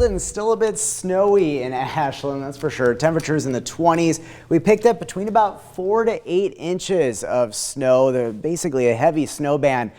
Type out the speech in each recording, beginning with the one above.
cold and still a bit snowy in Ashland, that's for sure. Temperatures in the 20s. We picked up between about 4 to 8 inches of snow. They're basically a heavy snow band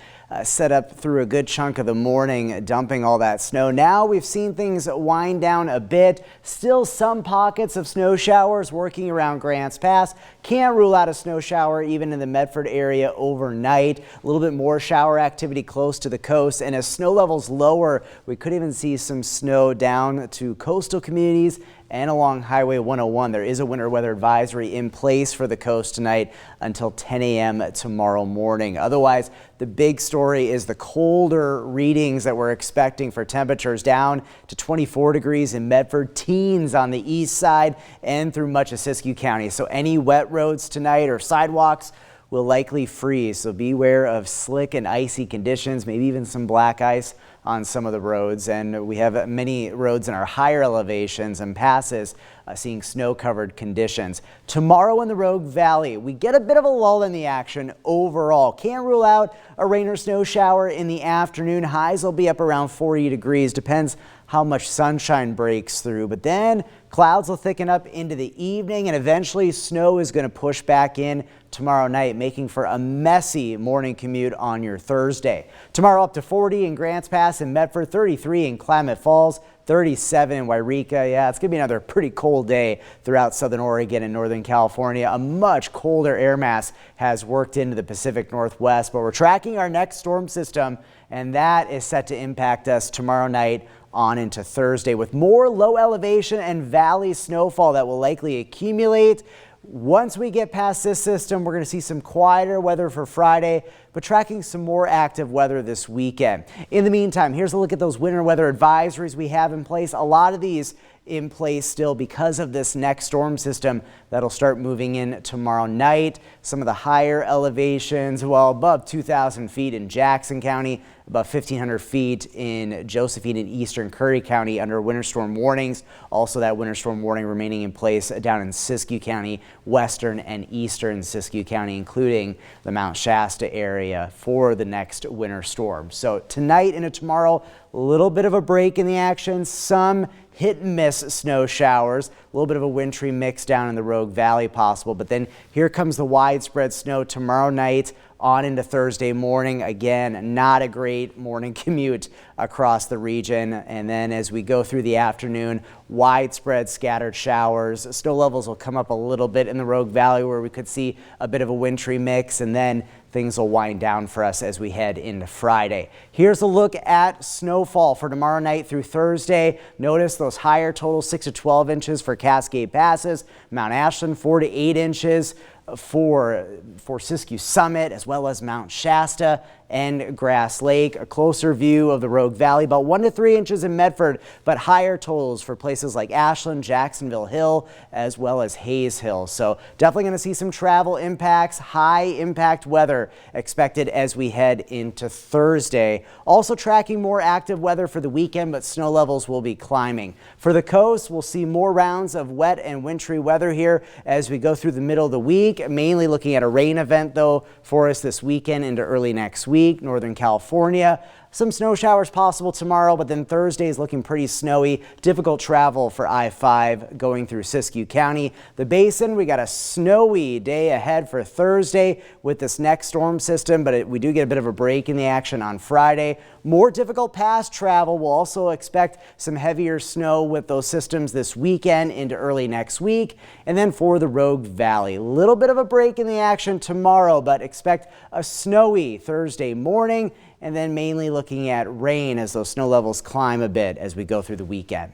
set up through a good chunk of the morning, dumping all that snow. Now we've seen things wind down a bit. Still some pockets of snow showers working around Grants Pass. Can't rule out a snow shower even in the Medford area overnight. A little bit more shower activity close to the coast, and as snow levels lower, we could even see some snow down to coastal communities and along Highway 101. There is a winter weather advisory in place for the coast tonight until 10 a.m. tomorrow morning. Otherwise, the big story is the colder readings that we're expecting for temperatures down to 24 degrees in Medford, teens on the east side and through much of Siskiyou County. So any wet roads tonight or sidewalks will likely freeze, so beware of slick and icy conditions, maybe even some black ice on some of the roads. And we have many roads in our higher elevations and passes seeing snow-covered conditions. Tomorrow in the Rogue Valley, we get a bit of a lull in the action overall. Can't rule out a rain or snow shower in the afternoon. Highs will be up around 40 degrees. Depends how much sunshine breaks through, but then clouds will thicken up into the evening and eventually snow is going to push back in tomorrow night, making for a messy morning commute on your Thursday. Tomorrow up to 40 in Grants Pass and Medford, 33 in Klamath Falls, 37 in Wairika. Yeah, it's going to be another pretty cold day throughout southern Oregon and northern California. A much colder air mass has worked into the Pacific Northwest, but we're tracking our next storm system, and that is set to impact us tomorrow night on into Thursday with more low elevation and valley snowfall that will likely accumulate. Once we get past this system, we're going to see some quieter weather for Friday, but tracking some more active weather this weekend. In the meantime, here's a look at those winter weather advisories we have in place. A lot of these in place still because of this next storm system that'll start moving in tomorrow night. Some of the higher elevations, well, above 2,000 feet in Jackson County, about 1,500 feet in Josephine and eastern Curry County under winter storm warnings. Also that winter storm warning remaining in place down in Siskiyou County, western and eastern Siskiyou County, including the Mount Shasta area for the next winter storm. So tonight into tomorrow, a little bit of a break in the action, some hit and miss snow showers, a little bit of a wintry mix down in the Rogue Valley possible, but then here comes the widespread snow tomorrow night on into Thursday morning. Again, not a great morning commute across the region. And then as we go through the afternoon, widespread scattered showers. Snow levels will come up a little bit in the Rogue Valley where we could see a bit of a wintry mix, and then things will wind down for us as we head into Friday. Here's a look at snowfall for tomorrow night through Thursday. Notice those higher totals, 6 to 12 inches for Cascade Passes, Mount Ashland 4 to 8 inches for Siskiyou Summit, as well as Mount Shasta and Grass Lake. A closer view of the Rogue Valley, about 1 to 3 inches in Medford, but higher totals for places like Ashland, Jacksonville Hill, as well as Hayes Hill. So definitely going to see some travel impacts, high impact weather expected as we head into Thursday. Also tracking more active weather for the weekend, but snow levels will be climbing. For the coast, we'll see more rounds of wet and wintry weather here as we go through the middle of the week. Mainly looking at a rain event though for us this weekend into early next week. Northern California, some snow showers possible tomorrow, but then Thursday is looking pretty snowy. Difficult travel for I-5 going through Siskiyou County. The Basin, we got a snowy day ahead for Thursday with this next storm system, but we do get a bit of a break in the action on Friday. More difficult pass travel. We'll also expect some heavier snow with those systems this weekend into early next week. And then for the Rogue Valley, a little bit of a break in the action tomorrow, but expect a snowy Thursday morning, and then mainly looking at rain as those snow levels climb a bit as we go through the weekend.